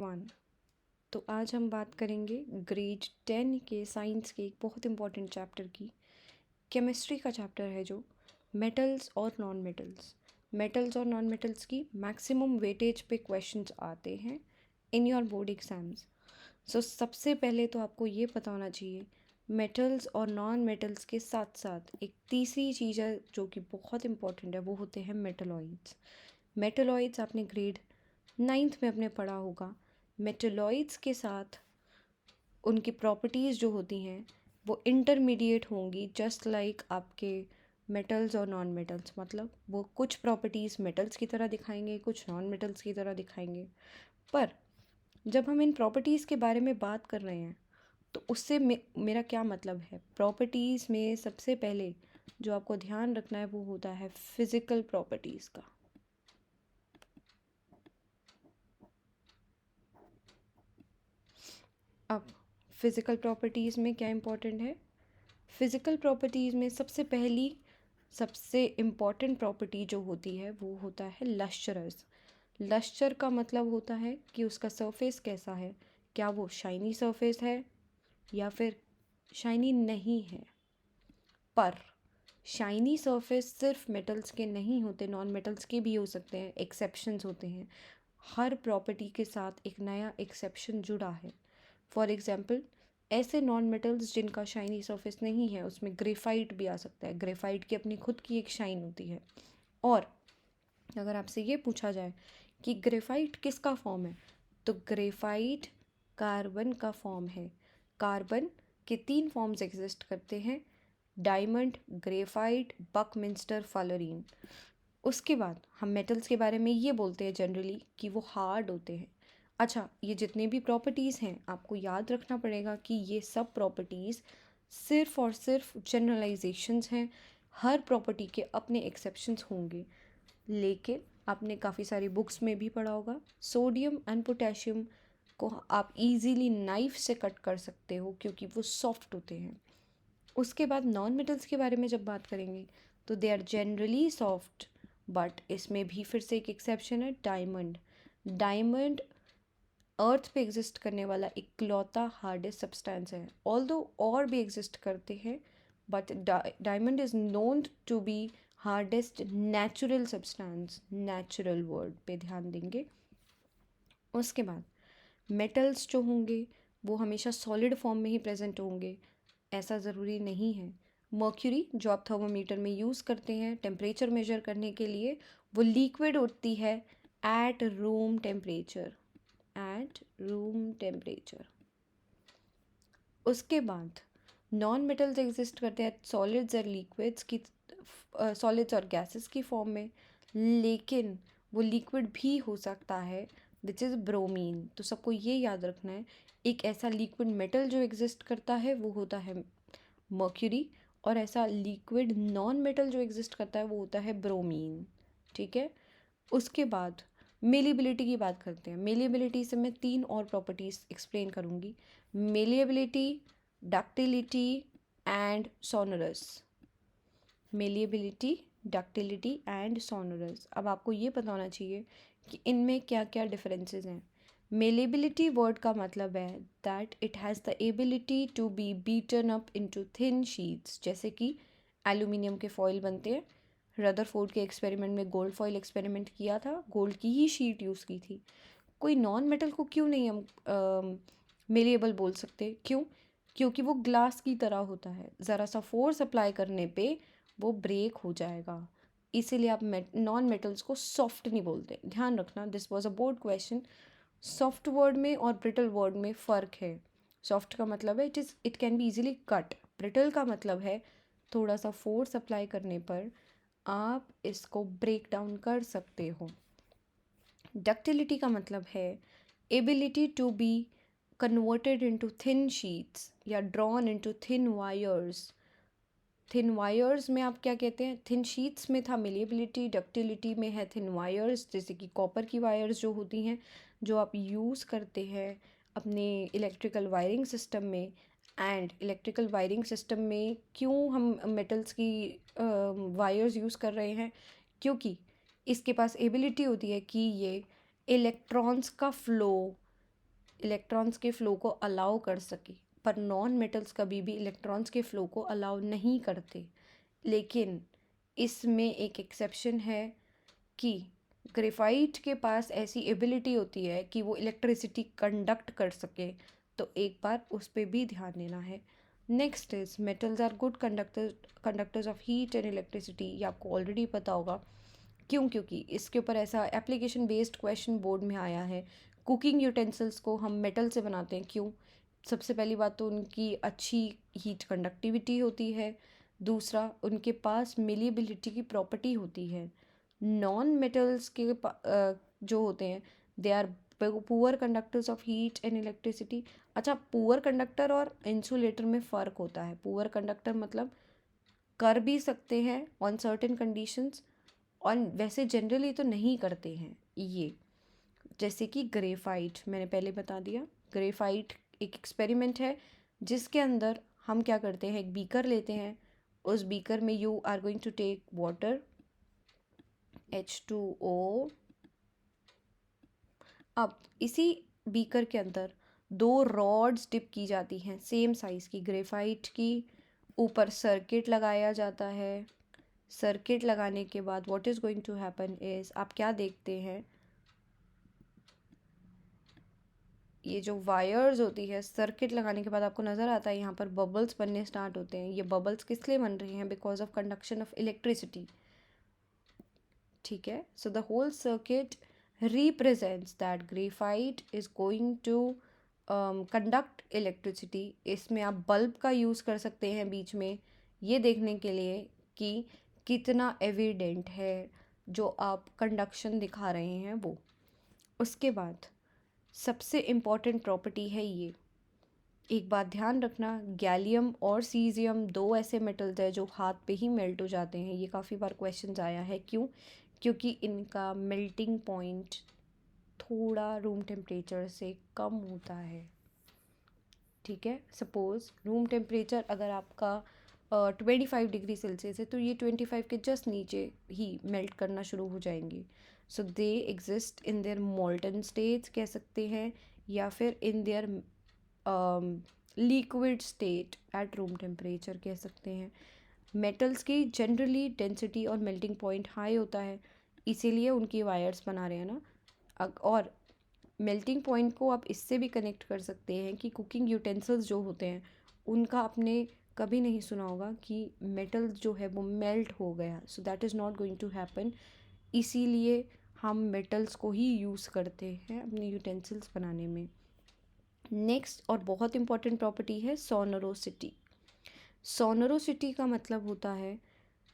Everyone. तो आज हम बात करेंगे ग्रेड 10 के साइंस के एक बहुत इंपॉर्टेंट चैप्टर की। केमिस्ट्री का चैप्टर है जो मेटल्स और नॉन मेटल्स। मेटल्स और नॉन मेटल्स की मैक्सिमम वेटेज पे क्वेश्चंस आते हैं इन योर बोर्ड एग्जाम्स। सो सबसे पहले तो आपको ये पता होना चाहिए मेटल्स और नॉन मेटल्स के साथ साथ एक तीसरी चीज़ है जो कि बहुत इंपॉर्टेंट है, वो होते हैं मेटलॉइड्स। मेटलॉइड्स आपने ग्रेड 9th में अपने पढ़ा होगा। मेटलॉइड्स के साथ उनकी प्रॉपर्टीज़ जो होती हैं वो इंटरमीडिएट होंगी, जस्ट लाइक आपके मेटल्स और नॉन मेटल्स। मतलब वो कुछ प्रॉपर्टीज़ मेटल्स की तरह दिखाएंगे, कुछ नॉन मेटल्स की तरह दिखाएंगे। पर जब हम इन प्रॉपर्टीज़ के बारे में बात कर रहे हैं तो उससे मेरा क्या मतलब है। प्रॉपर्टीज़ में सबसे पहले जो आपको ध्यान रखना है वो होता है फिज़िकल प्रॉपर्टीज़ का। अब फिज़िकल प्रॉपर्टीज़ में क्या इम्पोर्टेंट है। फिज़िकल प्रॉपर्टीज़ में सबसे इम्पॉर्टेंट प्रॉपर्टी जो होती है वो होता है लस्चरस। लस्चर का मतलब होता है कि उसका सरफेस कैसा है, क्या वो शाइनी सरफेस है या फिर शाइनी नहीं है। पर शाइनी सरफेस सिर्फ मेटल्स के नहीं होते, नॉन मेटल्स के भी हो सकते हैं, एक्सेप्शंस होते हैं। हर प्रॉपर्टी के साथ एक नया एक्सेप्शन जुड़ा है। फॉर एग्जाम्पल ऐसे नॉन मेटल्स जिनका शाइनी सरफेस नहीं है, उसमें ग्रेफाइट भी आ सकता है। ग्रेफाइट की अपनी खुद की एक शाइन होती है। और अगर आपसे ये पूछा जाए कि ग्रेफाइट किसका फॉर्म है, तो ग्रेफाइट कार्बन का फॉर्म है। कार्बन के 3 फॉर्म्स एग्जिस्ट करते हैं, डायमंड, ग्रेफाइट, बकमिंस्टर, फलोरीन। उसके बाद हम मेटल्स के बारे में ये बोलते हैं जनरली कि वो हार्ड होते हैं। अच्छा, ये जितने भी प्रॉपर्टीज़ हैं आपको याद रखना पड़ेगा कि ये सब प्रॉपर्टीज़ सिर्फ और सिर्फ जनरलाइजेशंस हैं। हर प्रॉपर्टी के अपने एक्सेप्शंस होंगे। लेकिन आपने काफ़ी सारी बुक्स में भी पढ़ा होगा सोडियम एंड पोटेशियम को आप इजीली नाइफ से कट कर सकते हो क्योंकि वो सॉफ्ट होते हैं। उसके बाद नॉन मेटल्स के बारे में जब बात करेंगे तो they are generally soft, but इसमें भी फिर से एक एक्सेप्शन है, डायमंड। डायमंड अर्थ पे एग्जिस्ट करने वाला इकलौता हार्डेस्ट सब्सटेंस है। ऑल्दो और भी एग्जिस्ट करते हैं, but diamond is known to be hardest natural substance. Natural word पे ध्यान देंगे। उसके बाद मेटल्स जो होंगे वो हमेशा सॉलिड फॉर्म में ही प्रेजेंट होंगे, ऐसा ज़रूरी नहीं है। मर्क्यूरी जो आप थर्मोमीटर में यूज़ करते हैं टेम्परेचर मेजर करने के लिए, वो लिक्विड होती है eight room temperature. Eight room temperature. उसके बाद नॉन मेटल्स एग्जिस्ट करते हैं सॉलिड्स और लिक्विड्स की, सॉलिड्स और गैसेस की फॉर्म में, लेकिन वो लिक्विड भी हो सकता है विच इज़ ब्रोमीन। तो सबको ये याद रखना है, एक ऐसा लिक्विड मेटल जो एग्जिस्ट करता है वो होता है मर्क्यूरी, और ऐसा लिक्विड नॉन मेटल जो एग्जिस्ट करता है वो होता है ब्रोमीन। ठीक है। उसके बाद मेलिएबिलिटी की बात करते हैं। मेलिएबिलिटी से मैं 3 और प्रॉपर्टीज़ एक्सप्लेन करूँगी, malleability, ductility and sonorous. Malleability, ductility and sonorous. अब आपको ये पता होना चाहिए कि इनमें क्या क्या डिफरेंसेस हैं। मेलिएबिलिटी वर्ड का मतलब है that it has the ability to be beaten up into thin sheets. जैसे कि एल्यूमिनियम के फॉइल बनते हैं, रदरफोर्ड के एक्सपेरिमेंट में गोल्ड फॉइल एक्सपेरिमेंट किया था, गोल्ड की ही शीट यूज़ की थी। कोई नॉन मेटल को क्यों नहीं हम मेलिएबल बोल सकते, क्यों? क्योंकि वो ग्लास की तरह होता है, ज़रा सा फोर्स अप्लाई करने पे वो ब्रेक हो जाएगा। इसीलिए आप नॉन मेटल्स को सॉफ्ट नहीं बोलते। ध्यान रखना, this was a board question. Soft word में और ब्रिटल वर्ड में फ़र्क है। सॉफ्ट का मतलब है it can be easily cut. Brittle का मतलब है थोड़ा सा फोर्स अप्लाई करने पर आप इसको ब्रेक डाउन कर सकते हो। डक्टिलिटी का मतलब है ability to be converted into thin sheets या drawn into thin wires. Thin wires में आप क्या कहते हैं, थिन शीट्स में था मेलिएबिलिटी, डक्टिलिटी में है थिन वायर्स, जैसे कि कॉपर की वायर्स जो होती हैं जो आप यूज़ करते हैं अपने इलेक्ट्रिकल वायरिंग सिस्टम में। एंड इलेक्ट्रिकल वायरिंग सिस्टम में क्यों हम मेटल्स की वायर्स यूज़ कर रहे हैं, क्योंकि इसके पास एबिलिटी होती है कि ये इलेक्ट्रॉन्स का फ्लो इलेक्ट्रॉन्स के फ़्लो को अलाउ कर सके, पर नॉन मेटल्स कभी भी इलेक्ट्रॉन्स के फ़्लो को अलाउ नहीं करते। लेकिन इसमें एक एक्सेप्शन है कि ग्रेफाइट के पास ऐसी एबिलिटी होती है कि वो इलेक्ट्रिसिटी कंडक्ट कर सके, तो एक बार उस पर भी ध्यान देना है। Next is metals are good conductors of heat and electricity. ये आपको ऑलरेडी पता होगा, क्यों? क्योंकि इसके ऊपर ऐसा एप्लीकेशन बेस्ड क्वेश्चन बोर्ड में आया है। कुकिंग यूटेंसिल्स को हम मेटल से बनाते हैं, क्यों? सबसे पहली बात तो उनकी अच्छी हीट कंडक्टिविटी होती है, दूसरा उनके पास मिलीबिलिटी की प्रॉपर्टी होती है। नॉन मेटल्स के जो होते हैं they are poor conductors of heat and electricity. अच्छा, पुअर कंडक्टर और इंसुलेटर में फ़र्क होता है। पुअर कंडक्टर मतलब कर भी सकते हैं ऑन सर्टेन कंडीशंस, और वैसे जनरली तो नहीं करते हैं ये। जैसे कि ग्रेफाइट मैंने पहले बता दिया, ग्रेफाइट एक एक्सपेरिमेंट है जिसके अंदर हम क्या करते हैं, एक बीकर लेते हैं, उस बीकर में you are going to take water H2O। अब इसी बीकर के अंदर 2 रॉड्स डिप की जाती हैं सेम साइज़ की ग्रेफाइट की, ऊपर सर्किट लगाया जाता है। सर्किट लगाने के बाद what is going to happen is, आप क्या देखते हैं, ये जो वायर्स होती है सर्किट लगाने के बाद आपको नज़र आता है यहाँ पर बबल्स बनने स्टार्ट होते हैं। ये बबल्स किस लिए बन रहे हैं? Because of conduction of electricity. ठीक है, so the whole circuit represents that graphite is going to conduct electricity। इसमें आप बल्ब का यूज़ कर सकते हैं बीच में, ये देखने के लिए कि कितना एविडेंट है जो आप कंडक्शन दिखा रहे हैं वो। उसके बाद सबसे इम्पॉर्टेंट प्रॉपर्टी है ये, एक बात ध्यान रखना, गैलियम और सीजियम 2 ऐसे मेटल्स हैं जो हाथ पे ही मेल्ट हो जाते हैं। ये काफ़ी बार क्वेश्चंस आया है, क्यों? क्योंकि इनका मेल्टिंग पॉइंट थोड़ा रूम टेम्परेचर से कम होता है। ठीक है, सपोज़ रूम टेम्परेचर अगर आपका 25 डिग्री सेल्सियस है तो ये 25 के जस्ट नीचे ही मेल्ट करना शुरू हो जाएंगे। So they exist in their molten states कह सकते हैं, या फिर in their liquid state at room temperature कह सकते हैं। मेटल्स की जनरली डेंसिटी और मेल्टिंग पॉइंट हाई होता है, इसीलिए उनकी वायर्स बना रहे हैं ना। और मेल्टिंग पॉइंट को आप इससे भी कनेक्ट कर सकते हैं कि कुकिंग यूटेंसिल्स जो होते हैं उनका आपने कभी नहीं सुना होगा कि मेटल जो है वो मेल्ट हो गया, so that is not going to happen. इसीलिए हम मेटल्स को ही यूज़ करते हैं अपने यूटेंसिल्स बनाने में। नेक्स्ट और बहुत इंपॉर्टेंट प्रॉपर्टी है सोनोरोसिटी। सोनोरोसिटी का मतलब होता है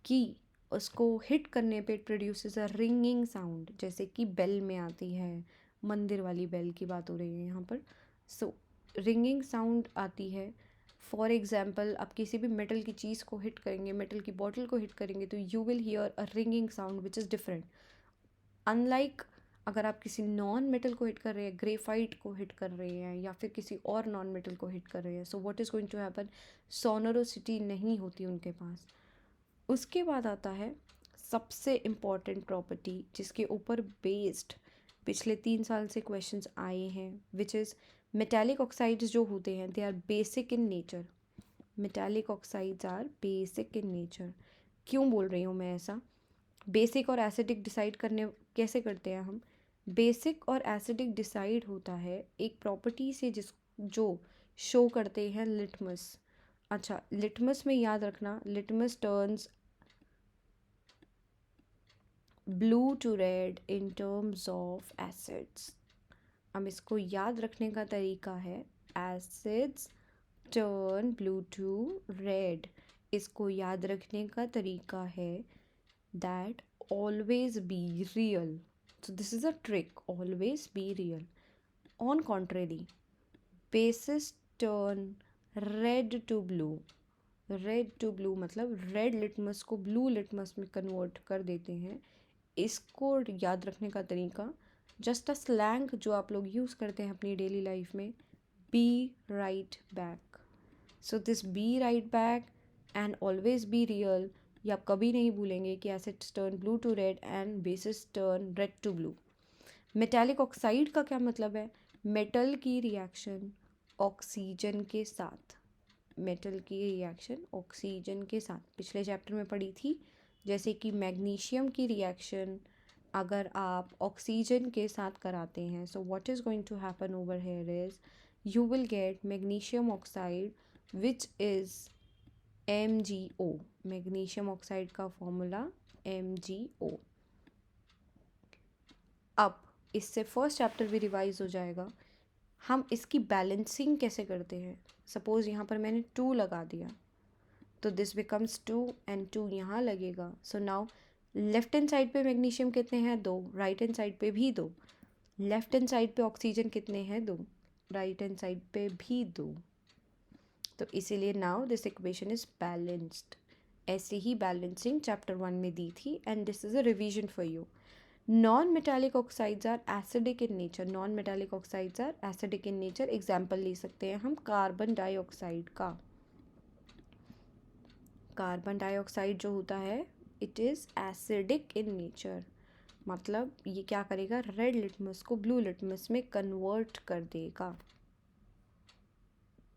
कि उसको हिट करने पे प्रोड्यूसेस अ रिंगिंग साउंड, जैसे कि बेल में आती है, मंदिर वाली बेल की बात हो रही है यहाँ पर। सो रिंगिंग साउंड आती है। फॉर एग्जाम्पल, आप किसी भी मेटल की चीज़ को हिट करेंगे, मेटल की बॉटल को हिट करेंगे, तो you will hear a ringing sound which is different. Unlike अगर आप किसी नॉन मेटल को हिट कर रहे हैं, ग्रेफाइट को हिट कर रहे हैं या फिर किसी और नॉन मेटल को हिट कर रहे हैं, so what is going to happen, sonorosity नहीं होती उनके पास। उसके बाद आता है सबसे इम्पॉर्टेंट प्रॉपर्टी जिसके ऊपर बेस्ड पिछले 3 साल से क्वेश्चंस आए हैं, विच इज़ मेटालिक ऑक्साइड्स जो होते हैं they are basic in nature. Metallic oxides are basic in nature. क्यों बोल रही हूँ मैं ऐसा? बेसिक और एसिडिक डिसाइड करने कैसे करते हैं हम? बेसिक और एसिडिक डिसाइड होता है एक प्रॉपर्टी से जिस जो शो करते हैं लिटमस। अच्छा, लिटमस में याद रखना, litmus turns blue to red in terms of acids. अब इसको याद रखने का तरीका है, acids turn blue to red. इसको याद रखने का तरीका है that always be real. So this is a trick, always be real. On contrary, bases turn red to blue. Red to blue मतलब रेड लिटमस को ब्लू लिटमस में convert कर देते हैं। इसको याद रखने का तरीका, जस्ट अ स्लैंग जो आप लोग यूज़ करते हैं अपनी डेली लाइफ में, be right back. So this be right back and always be real, ये आप कभी नहीं भूलेंगे कि acids turn blue to red and bases turn red to blue. Metallic oxide का क्या मतलब है? मेटल की रिएक्शन ऑक्सीजन के साथ, मेटल की रिएक्शन ऑक्सीजन के साथ पिछले चैप्टर में पढ़ी थी। जैसे कि मैग्नीशियम की रिएक्शन अगर आप ऑक्सीजन के साथ कराते हैं, so what is going to happen over here is you will get magnesium oxide which is MgO। Magnesium oxide का फॉर्मूला MgO। अब इससे फर्स्ट चैप्टर भी रिवाइज हो जाएगा। हम इसकी बैलेंसिंग कैसे करते हैं। सपोज़ यहाँ पर मैंने 2 लगा दिया तो दिस बिकम्स 2 एंड 2 यहाँ लगेगा। So now left hand side पे मैग्नीशियम कितने हैं 2, राइट हैंड साइड पे भी 2। लेफ्ट हैंड साइड पे ऑक्सीजन कितने हैं 2, राइट हैंड साइड पे भी 2। तो इसीलिए now this equation is balanced. ऐसे ही बैलेंसिंग चैप्टर 1 में दी थी and this is a revision for you. Non metallic oxides are acidic in nature. Non metallic oxides are acidic in nature. Example ले सकते हैं हम कार्बन डाइऑक्साइड का। कार्बन डाइऑक्साइड जो होता है it is acidic in nature, मतलब ये क्या करेगा, रेड लिटमस को ब्लू लिटमस में कन्वर्ट कर देगा।